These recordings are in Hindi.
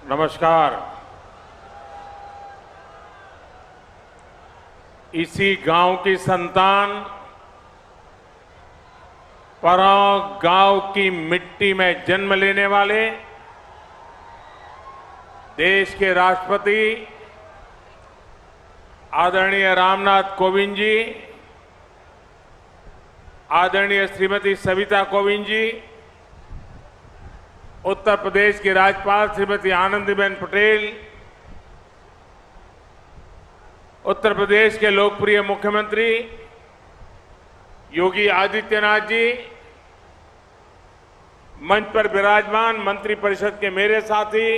नमस्कार। इसी गांव की संतान, पराव गांव की मिट्टी में जन्म लेने वाले देश के राष्ट्रपति आदरणीय रामनाथ कोविंद जी, आदरणीय श्रीमती सविता कोविंद जी, उत्तर प्रदेश की राज्यपाल श्रीमती आनंदीबेन पटेल, उत्तर प्रदेश के लोकप्रिय मुख्यमंत्री योगी आदित्यनाथ जी, मंच पर विराजमान मंत्रिपरिषद के मेरे साथी,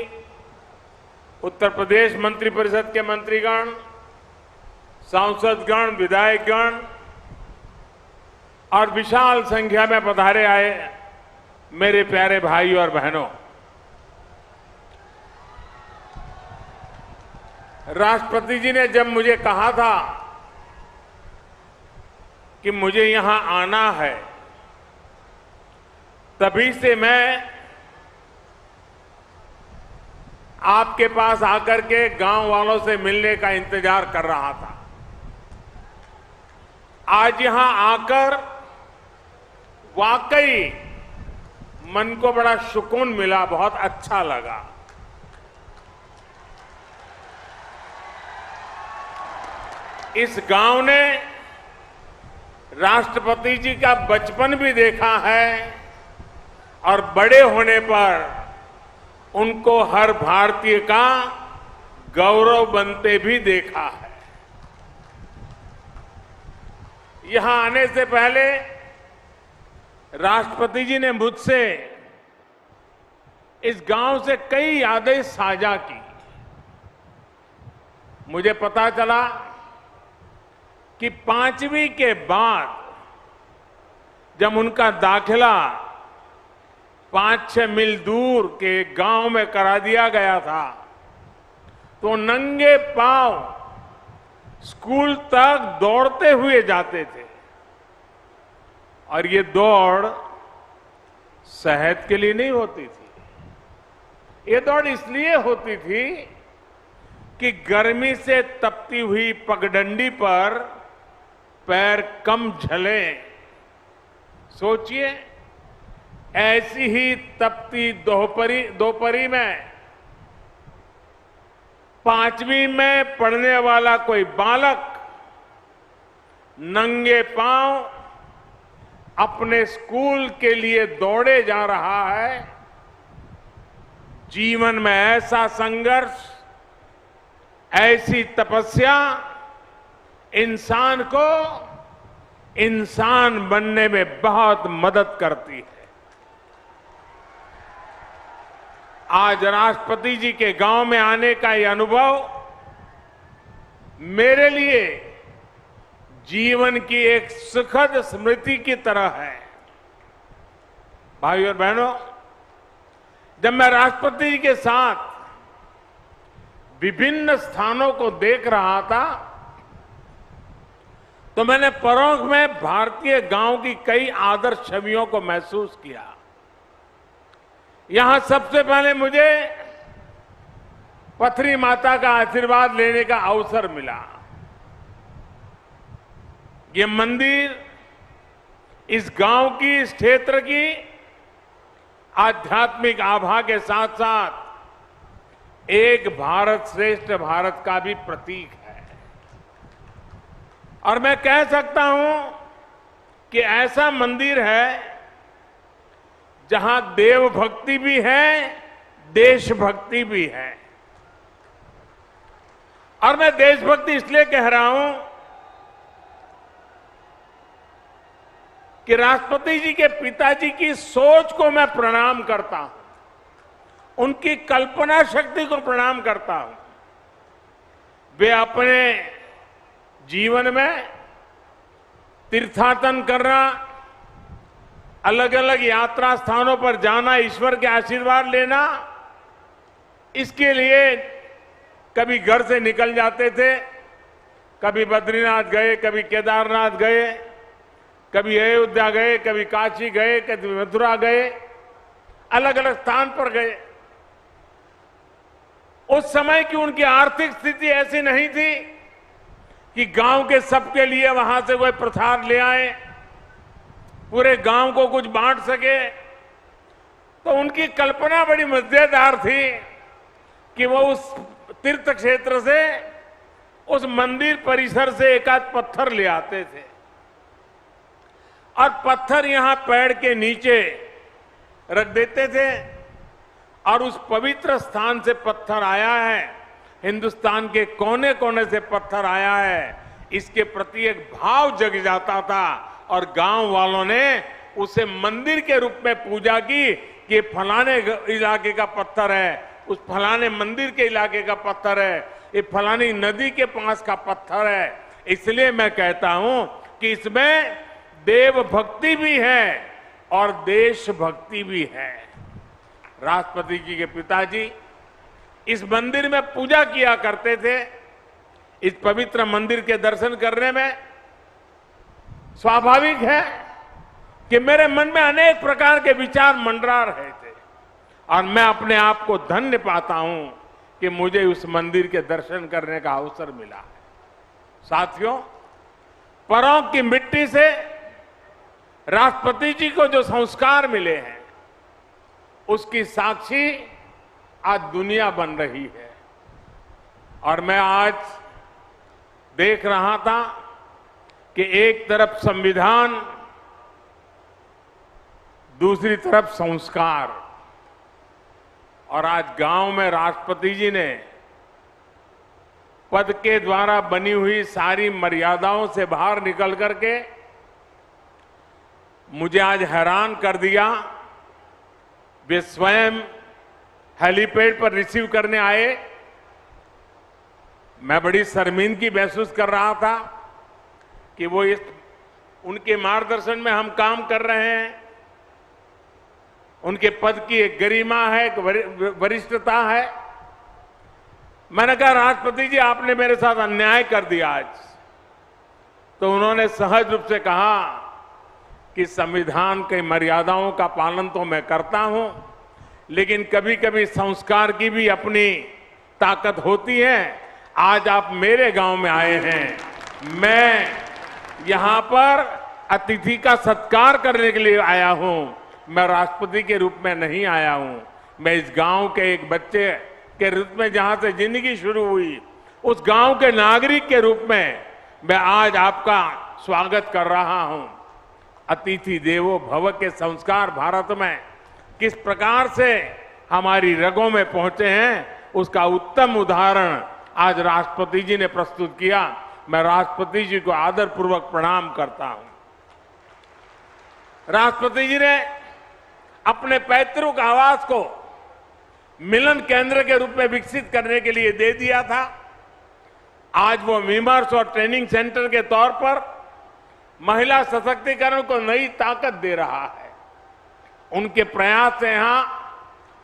उत्तर प्रदेश मंत्रिपरिषद के मंत्रीगण, सांसदगण, विधायकगण और विशाल संख्या में पधारे आए मेरे प्यारे भाई और बहनों, राष्ट्रपति जी ने जब मुझे कहा था कि मुझे यहां आना है, तभी से मैं आपके पास आकर के गांव वालों से मिलने का इंतजार कर रहा था। आज यहां आकर वाकई मन को बड़ा सुकून मिला, बहुत अच्छा लगा। इस गांव ने राष्ट्रपति जी का बचपन भी देखा है और बड़े होने पर उनको हर भारतीय का गौरव बनते भी देखा है। यहां आने से पहले राष्ट्रपति जी ने मुझसे इस गांव से कई यादें साझा की। मुझे पता चला कि 5वीं के बाद जब उनका दाखिला 5-6 मील दूर के गांव में करा दिया गया था, तो नंगे पांव स्कूल तक दौड़ते हुए जाते थे। और ये दौड़ सेहत के लिए नहीं होती थी, ये दौड़ इसलिए होती थी कि गर्मी से तपती हुई पगडंडी पर पैर कम झले। सोचिए, ऐसी ही तपती दोपहरी में 5वीं में पढ़ने वाला कोई बालक नंगे पांव अपने स्कूल के लिए दौड़े जा रहा है। जीवन में ऐसा संघर्ष, ऐसी तपस्या इंसान को इंसान बनने में बहुत मदद करती है। आज राष्ट्रपति जी के गांव में आने का यह अनुभव मेरे लिए जीवन की एक सुखद स्मृति की तरह है। भाइयों और बहनों, जब मैं राष्ट्रपति जी के साथ विभिन्न स्थानों को देख रहा था, तो मैंने परोक्ष में भारतीय गांव की कई आदर्श छवियों को महसूस किया। यहां सबसे पहले मुझे पथरी माता का आशीर्वाद लेने का अवसर मिला। ये मंदिर इस गांव की, इस क्षेत्र की आध्यात्मिक आभा के साथ साथ एक भारत श्रेष्ठ भारत का भी प्रतीक है। और मैं कह सकता हूं कि ऐसा मंदिर है जहां देवभक्ति भी है, देशभक्ति भी है। और मैं देशभक्ति इसलिए कह रहा हूं कि राष्ट्रपति जी के पिताजी की सोच को मैं प्रणाम करता हूं, उनकी कल्पना शक्ति को प्रणाम करता हूं। वे अपने जीवन में तीर्थाटन करना, अलग अलग यात्रा स्थानों पर जाना, ईश्वर के आशीर्वाद लेना, इसके लिए कभी घर से निकल जाते थे, कभी बद्रीनाथ गए, कभी केदारनाथ गए, कभी अयोध्या गए, कभी काशी गए, कभी मथुरा गए, अलग अलग स्थान पर गए। उस समय की उनकी आर्थिक स्थिति ऐसी नहीं थी कि गांव के सबके लिए वहां से कोई प्रसाद ले आए, पूरे गांव को कुछ बांट सके। तो उनकी कल्पना बड़ी मजेदार थी कि वो उस तीर्थ क्षेत्र से, उस मंदिर परिसर से एक आध पत्थर ले आते थे और पत्थर यहां पेड़ के नीचे रख देते थे और उस पवित्र स्थान से पत्थर आया है, हिंदुस्तान के कोने कोने से पत्थर आया है, इसके प्रति एक भाव जग जाता था और गांव वालों ने उसे मंदिर के रूप में पूजा की कि फलाने इलाके का पत्थर है, उस फलाने मंदिर के इलाके का पत्थर है, ये फलानी नदी के पास का पत्थर है। इसलिए मैं कहता हूं कि इसमें देव भक्ति भी है और देशभक्ति भी है। राष्ट्रपति जी के पिताजी इस मंदिर में पूजा किया करते थे। इस पवित्र मंदिर के दर्शन करने में स्वाभाविक है कि मेरे मन में अनेक प्रकार के विचार मंडरा रहे थे और मैं अपने आप को धन्य पाता हूं कि मुझे उस मंदिर के दर्शन करने का अवसर मिला है। साथियों, परों की मिट्टी से राष्ट्रपति जी को जो संस्कार मिले हैं, उसकी साक्षी आज दुनिया बन रही है। और मैं आज देख रहा था कि एक तरफ संविधान, दूसरी तरफ संस्कार, और आज गांव में राष्ट्रपति जी ने पद के द्वारा बनी हुई सारी मर्यादाओं से बाहर निकल करके मुझे आज हैरान कर दिया। वे स्वयं हेलीपैड पर रिसीव करने आए। मैं बड़ी शर्मिंदगी महसूस कर रहा था कि वो उनके मार्गदर्शन में हम काम कर रहे हैं। उनके पद की एक गरिमा है, एक वरिष्ठता है। मैंने कहा, राष्ट्रपति जी आपने मेरे साथ अन्याय कर दिया आज। तो उन्होंने सहज रूप से कहा कि संविधान की मर्यादाओं का पालन तो मैं करता हूं, लेकिन कभी कभी संस्कार की भी अपनी ताकत होती है। आज आप मेरे गांव में आए हैं, मैं यहां पर अतिथि का सत्कार करने के लिए आया हूं, मैं राष्ट्रपति के रूप में नहीं आया हूं। मैं इस गांव के एक बच्चे के रूप में, जहां से जिंदगी शुरू हुई, उस गांव के नागरिक के रूप में मैं आज आपका स्वागत कर रहा हूं। अतिथि देवो भव के संस्कार भारत में किस प्रकार से हमारी रगों में पहुंचे हैं, उसका उत्तम उदाहरण आज राष्ट्रपति जी ने प्रस्तुत किया। मैं राष्ट्रपति जी को आदरपूर्वक प्रणाम करता हूं। राष्ट्रपति जी ने अपने पैतृक आवास को मिलन केंद्र के रूप में विकसित करने के लिए दे दिया था। आज वो विमर्श और ट्रेनिंग सेंटर के तौर पर महिला सशक्तिकरण को नई ताकत दे रहा है। उनके प्रयास से यहां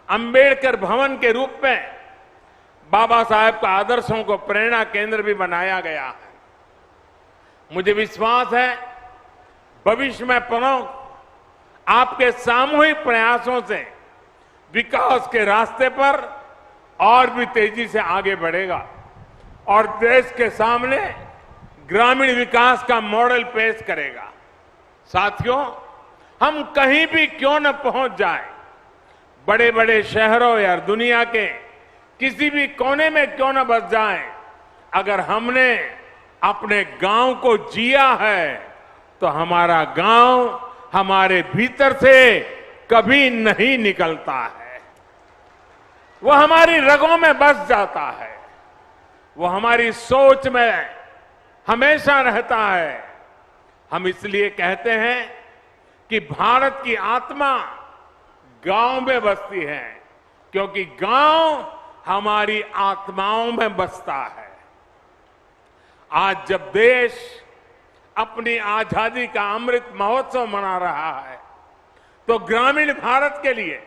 अंबेडकर भवन के रूप में बाबा साहेब का आदर्शों को प्रेरणा केंद्र भी बनाया गया है। मुझे विश्वास है भविष्य में प्रमुख आपके सामूहिक प्रयासों से विकास के रास्ते पर और भी तेजी से आगे बढ़ेगा और देश के सामने ग्रामीण विकास का मॉडल पेश करेगा। साथियों, हम कहीं भी क्यों न पहुंच जाए, बड़े बड़े शहरों या दुनिया के किसी भी कोने में क्यों न बस जाए, अगर हमने अपने गांव को जिया है तो हमारा गांव हमारे भीतर से कभी नहीं निकलता है। वो हमारी रगों में बस जाता है, वो हमारी सोच में हमेशा रहता है। हम इसलिए कहते हैं कि भारत की आत्मा गांव में बसती है, क्योंकि गांव हमारी आत्माओं में बसता है। आज जब देश अपनी आजादी का अमृत महोत्सव मना रहा है, तो ग्रामीण भारत के लिए,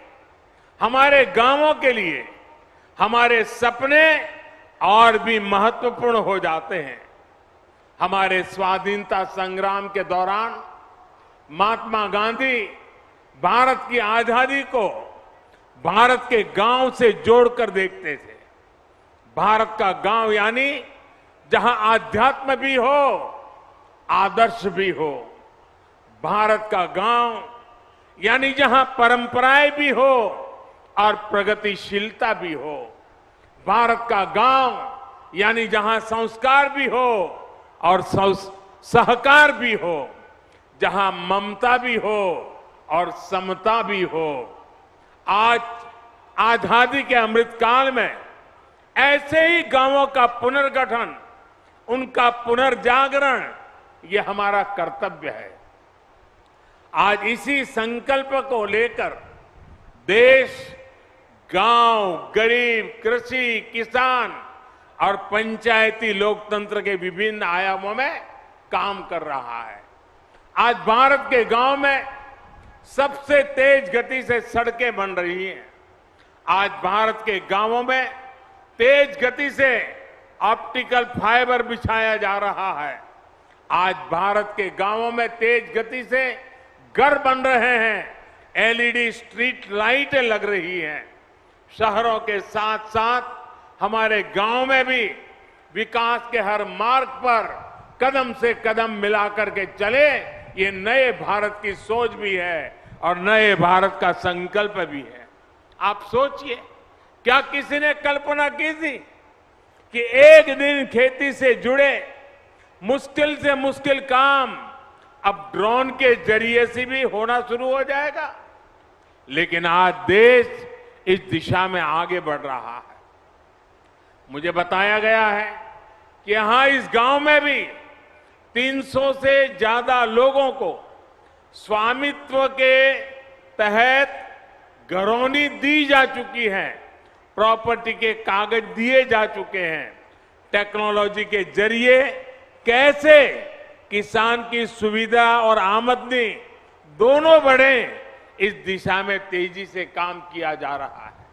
हमारे गांवों के लिए हमारे सपने और भी महत्वपूर्ण हो जाते हैं। हमारे स्वाधीनता संग्राम के दौरान महात्मा गांधी भारत की आजादी को भारत के गांव से जोड़कर देखते थे। भारत का गांव यानी जहां आध्यात्म भी हो, आदर्श भी हो। भारत का गांव यानी जहां परंपराएं भी हो और प्रगतिशीलता भी हो। भारत का गांव यानी जहां संस्कार भी हो और सहकार भी हो, जहां ममता भी हो और समता भी हो। आज आजादी के अमृतकाल में ऐसे ही गांवों का पुनर्गठन, उनका पुनर्जागरण, ये हमारा कर्तव्य है। आज इसी संकल्प को लेकर देश गांव, गरीब, कृषि, किसान और पंचायती लोकतंत्र के विभिन्न आयामों में काम कर रहा है। आज भारत के गांव में सबसे तेज गति से सड़कें बन रही हैं। आज भारत के गांवों में तेज गति से ऑप्टिकल फाइबर बिछाया जा रहा है। आज भारत के गांवों में तेज गति से घर बन रहे हैं, एलईडी स्ट्रीट लाइटें लग रही हैं। शहरों के साथ साथ हमारे गांव में भी विकास के हर मार्ग पर कदम से कदम मिलाकर के चले, ये नए भारत की सोच भी है और नए भारत का संकल्प भी है। आप सोचिए, क्या किसी ने कल्पना की थी कि एक दिन खेती से जुड़े मुश्किल से मुश्किल काम अब ड्रोन के जरिए से भी होना शुरू हो जाएगा? लेकिन आज देश इस दिशा में आगे बढ़ रहा है। मुझे बताया गया है कि यहां इस गांव में भी 300 से ज्यादा लोगों को स्वामित्व के तहत घरौनी दी जा चुकी है, प्रॉपर्टी के कागज दिए जा चुके हैं। टेक्नोलॉजी के जरिए कैसे किसान की सुविधा और आमदनी दोनों बढ़े, इस दिशा में तेजी से काम किया जा रहा है।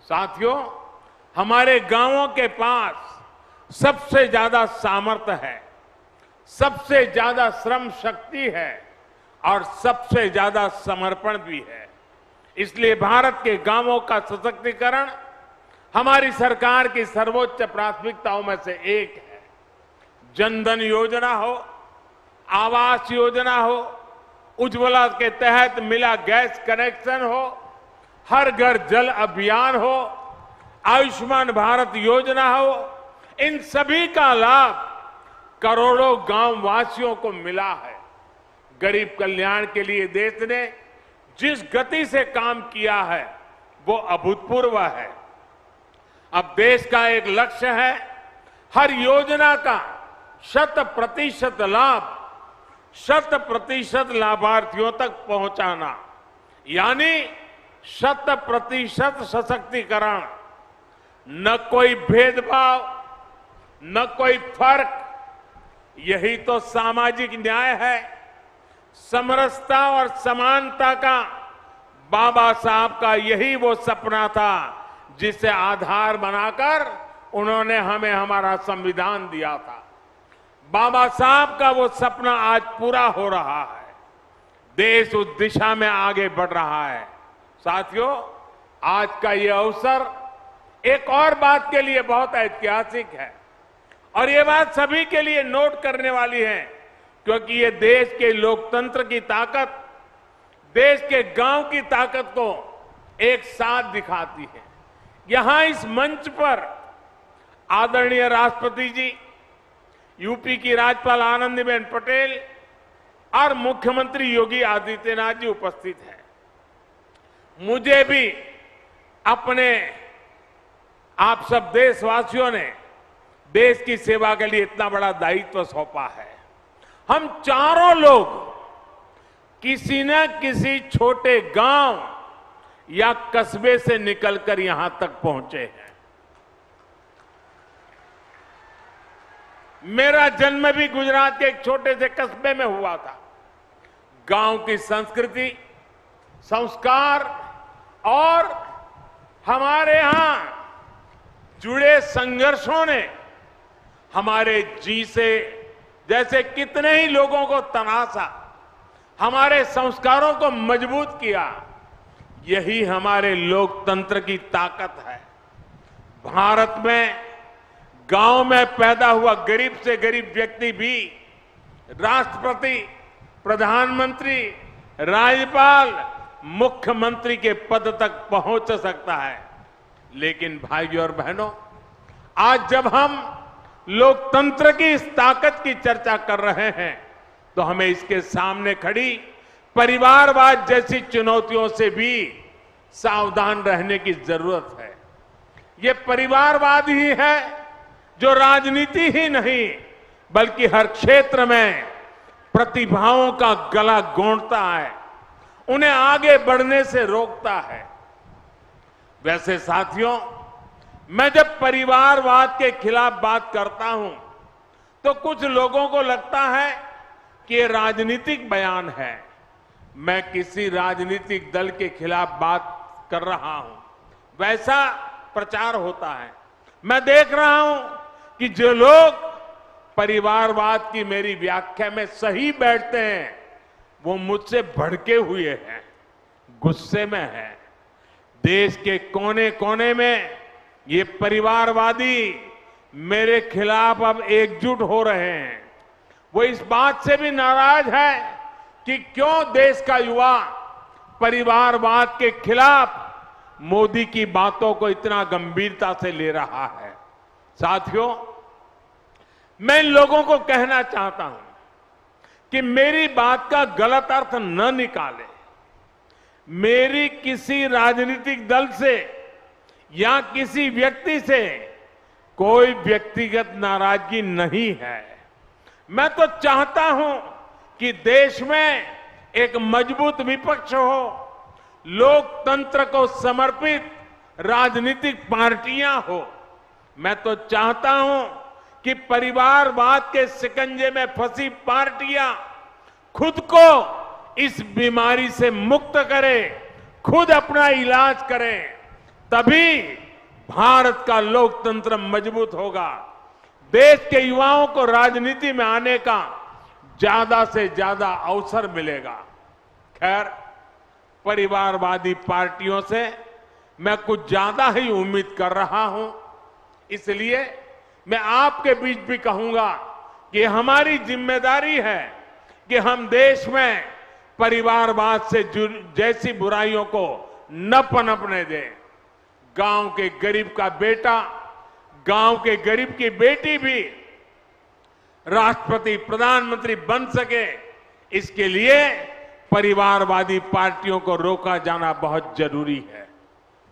साथियों, हमारे गांवों के पास सबसे ज्यादा सामर्थ्य है, सबसे ज्यादा श्रम शक्ति है और सबसे ज्यादा समर्पण भी है। इसलिए भारत के गांवों का सशक्तिकरण हमारी सरकार की सर्वोच्च प्राथमिकताओं में से एक है। जनधन योजना हो, आवास योजना हो, उज्ज्वला के तहत मिला गैस कनेक्शन हो, हर घर जल अभियान हो, आयुष्मान भारत योजना हो, इन सभी का लाभ करोड़ों गांव वासियों को मिला है। गरीब कल्याण के लिए देश ने जिस गति से काम किया है वो अभूतपूर्व है। अब देश का एक लक्ष्य है हर योजना का 100% लाभ 100% लाभार्थियों तक पहुंचाना, यानी 100% सशक्तिकरण। न कोई भेदभाव, न कोई फर्क, यही तो सामाजिक न्याय है। समरसता और समानता का बाबा साहब का यही वो सपना था जिसे आधार बनाकर उन्होंने हमें हमारा संविधान दिया था। बाबा साहब का वो सपना आज पूरा हो रहा है। देश उस दिशा में आगे बढ़ रहा है। साथियों, आज का ये अवसर एक और बात के लिए बहुत ऐतिहासिक है और ये बात सभी के लिए नोट करने वाली है, क्योंकि ये देश के लोकतंत्र की ताकत, देश के गांव की ताकत को एक साथ दिखाती है। यहां इस मंच पर आदरणीय राष्ट्रपति जी, यूपी की राज्यपाल आनंदीबेन पटेल और मुख्यमंत्री योगी आदित्यनाथ जी उपस्थित हैं। मुझे भी अपने आप सब देशवासियों ने देश की सेवा के लिए इतना बड़ा दायित्व सौंपा है। हम चारों लोग किसी न किसी छोटे गांव या कस्बे से निकलकर यहां तक पहुंचे हैं। मेरा जन्म भी गुजरात के एक छोटे से कस्बे में हुआ था। गांव की संस्कृति, संस्कार और हमारे यहां जुड़े संघर्षों ने हमारे जी से जैसे कितने ही लोगों को तनासा, हमारे संस्कारों को मजबूत किया। यही हमारे लोकतंत्र की ताकत है। भारत में गांव में पैदा हुआ गरीब से गरीब व्यक्ति भी राष्ट्रपति, प्रधानमंत्री, राज्यपाल, मुख्यमंत्री के पद तक पहुंच सकता है। लेकिन भाइयों और बहनों, आज जब हम लोकतंत्र की इस ताकत की चर्चा कर रहे हैं तो हमें इसके सामने खड़ी परिवारवाद जैसी चुनौतियों से भी सावधान रहने की जरूरत है। ये परिवारवाद ही है जो राजनीति ही नहीं बल्कि हर क्षेत्र में प्रतिभाओं का गला गोंदता है, उन्हें आगे बढ़ने से रोकता है। वैसे साथियों, मैं जब परिवारवाद के खिलाफ बात करता हूं तो कुछ लोगों को लगता है कि ये राजनीतिक बयान है, मैं किसी राजनीतिक दल के खिलाफ बात कर रहा हूं, वैसा प्रचार होता है। मैं देख रहा हूं कि जो लोग परिवारवाद की मेरी व्याख्या में सही बैठते हैं वो मुझसे भड़के हुए हैं, गुस्से में हैं। देश के कोने कोने में ये परिवारवादी मेरे खिलाफ अब एकजुट हो रहे हैं। वो इस बात से भी नाराज है कि क्यों देश का युवा परिवारवाद के खिलाफ मोदी की बातों को इतना गंभीरता से ले रहा है। साथियों, मैं इन लोगों को कहना चाहता हूं कि मेरी बात का गलत अर्थ न निकाले। मेरी किसी राजनीतिक दल से या किसी व्यक्ति से कोई व्यक्तिगत नाराजगी नहीं है। मैं तो चाहता हूं कि देश में एक मजबूत विपक्ष हो, लोकतंत्र को समर्पित राजनीतिक पार्टियां हो। मैं तो चाहता हूं कि परिवारवाद के शिकंजे में फंसी पार्टियां खुद को इस बीमारी से मुक्त करें, खुद अपना इलाज करें, तभी भारत का लोकतंत्र मजबूत होगा, देश के युवाओं को राजनीति में आने का ज्यादा से ज्यादा अवसर मिलेगा। खैर, परिवारवादी पार्टियों से मैं कुछ ज्यादा ही उम्मीद कर रहा हूं, इसलिए मैं आपके बीच भी कहूंगा कि हमारी जिम्मेदारी है कि हम देश में परिवारवाद से जैसी बुराइयों को न पनपने दें। गांव के गरीब का बेटा, गांव के गरीब की बेटी भी राष्ट्रपति, प्रधानमंत्री बन सके, इसके लिए परिवारवादी पार्टियों को रोका जाना बहुत जरूरी है।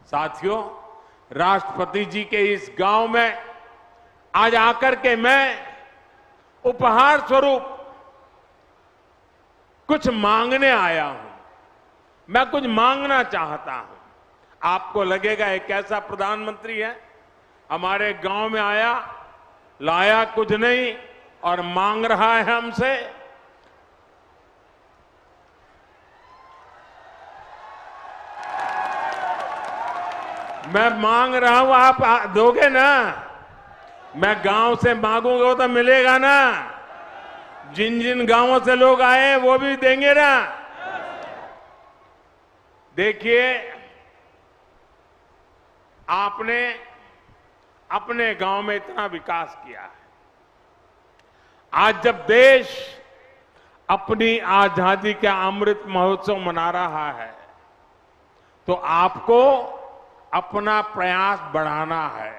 साथियों, राष्ट्रपति जी के इस गांव में आज आकर के मैं उपहार स्वरूप कुछ मांगने आया हूं। मैं कुछ मांगना चाहता हूं। आपको लगेगा एक कैसा प्रधानमंत्री है, हमारे गांव में आया, लाया कुछ नहीं और मांग रहा है हमसे। मैं मांग रहा हूं, आप दोगे ना? मैं गांव से मांगूंगा तो मिलेगा ना? जिन जिन गांवों से लोग आए वो भी देंगे ना? देखिए, आपने अपने गांव में इतना विकास किया है। आज जब देश अपनी आजादी का अमृत महोत्सव मना रहा है तो आपको अपना प्रयास बढ़ाना है।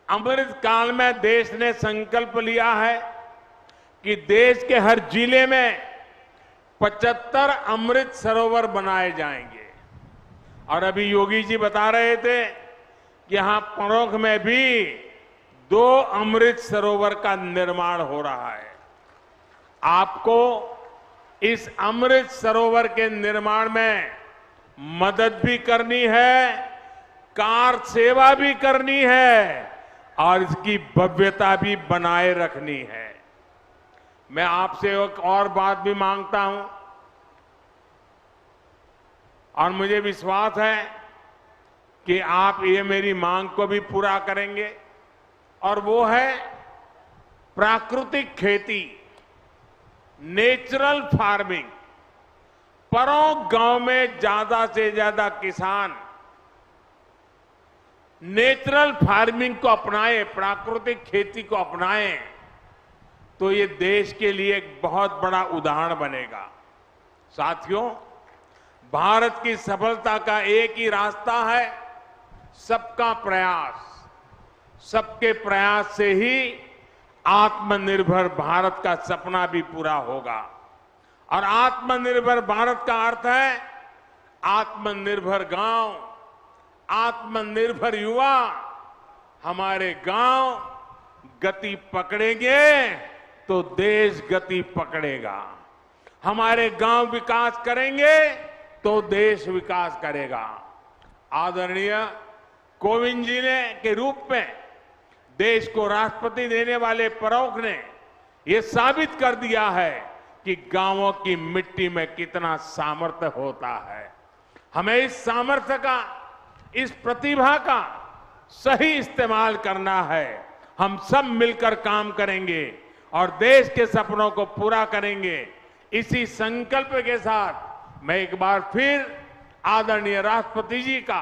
अमृत काल में देश ने संकल्प लिया है कि देश के हर जिले में 75 अमृत सरोवर बनाए जाएंगे। और अभी योगी जी बता रहे थे कि यहां परोख में भी 2 अमृत सरोवर का निर्माण हो रहा है। आपको इस अमृत सरोवर के निर्माण में मदद भी करनी है, कार सेवा भी करनी है और इसकी भव्यता भी बनाए रखनी है। मैं आपसे एक और बात भी मांगता हूं और मुझे विश्वास है कि आप ये मेरी मांग को भी पूरा करेंगे, और वो है प्राकृतिक खेती, नेचुरल फार्मिंग। परों गांव में ज्यादा से ज्यादा किसान नेचुरल फार्मिंग को अपनाएं, प्राकृतिक खेती को अपनाएं, तो ये देश के लिए एक बहुत बड़ा उदाहरण बनेगा। साथियों, भारत की सफलता का एक ही रास्ता है, सबका प्रयास। सबके प्रयास से ही आत्मनिर्भर भारत का सपना भी पूरा होगा। और आत्मनिर्भर भारत का अर्थ है आत्मनिर्भर गांव, आत्मनिर्भर युवा। हमारे गांव गति पकड़ेंगे तो देश गति पकड़ेगा। हमारे गांव विकास करेंगे तो देश विकास करेगा। आदरणीय कोविंद जी ने के रूप में देश को राष्ट्रपति देने वाले प्रमुख ने ये साबित कर दिया है कि गांवों की मिट्टी में कितना सामर्थ्य होता है। हमें इस सामर्थ्य का, इस प्रतिभा का सही इस्तेमाल करना है। हम सब मिलकर काम करेंगे और देश के सपनों को पूरा करेंगे। इसी संकल्प के साथ मैं एक बार फिर आदरणीय राष्ट्रपति जी का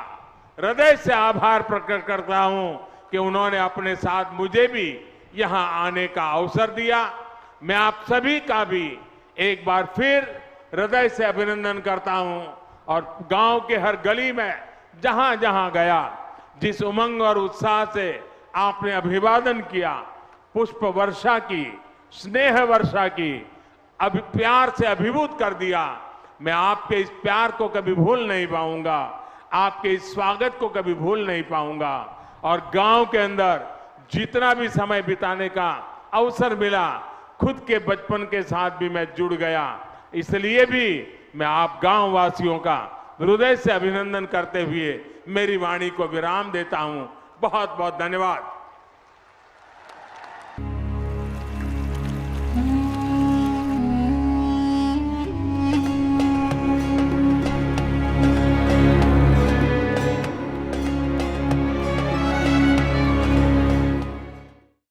हृदय से आभार प्रकट करता हूं कि उन्होंने अपने साथ मुझे भी यहां आने का अवसर दिया। मैं आप सभी का भी एक बार फिर हृदय से अभिनंदन करता हूं और गांव के हर गली में जहां जहां गया, जिस उमंग और उत्साह से आपने अभिवादन किया, पुष्प वर्षा की, स्नेह वर्षा की, प्यार से अभिभूत कर दिया, मैं आपके इस प्यार को कभी भूल नहीं पाऊंगा, आपके इस स्वागत को कभी भूल नहीं पाऊंगा। और गांव के अंदर जितना भी समय बिताने का अवसर मिला, खुद के बचपन के साथ भी मैं जुड़ गया। इसलिए भी मैं आप गांव वासियों का हृदय से अभिनंदन करते हुए मेरी वाणी को विराम देता हूं। बहुत बहुत धन्यवाद।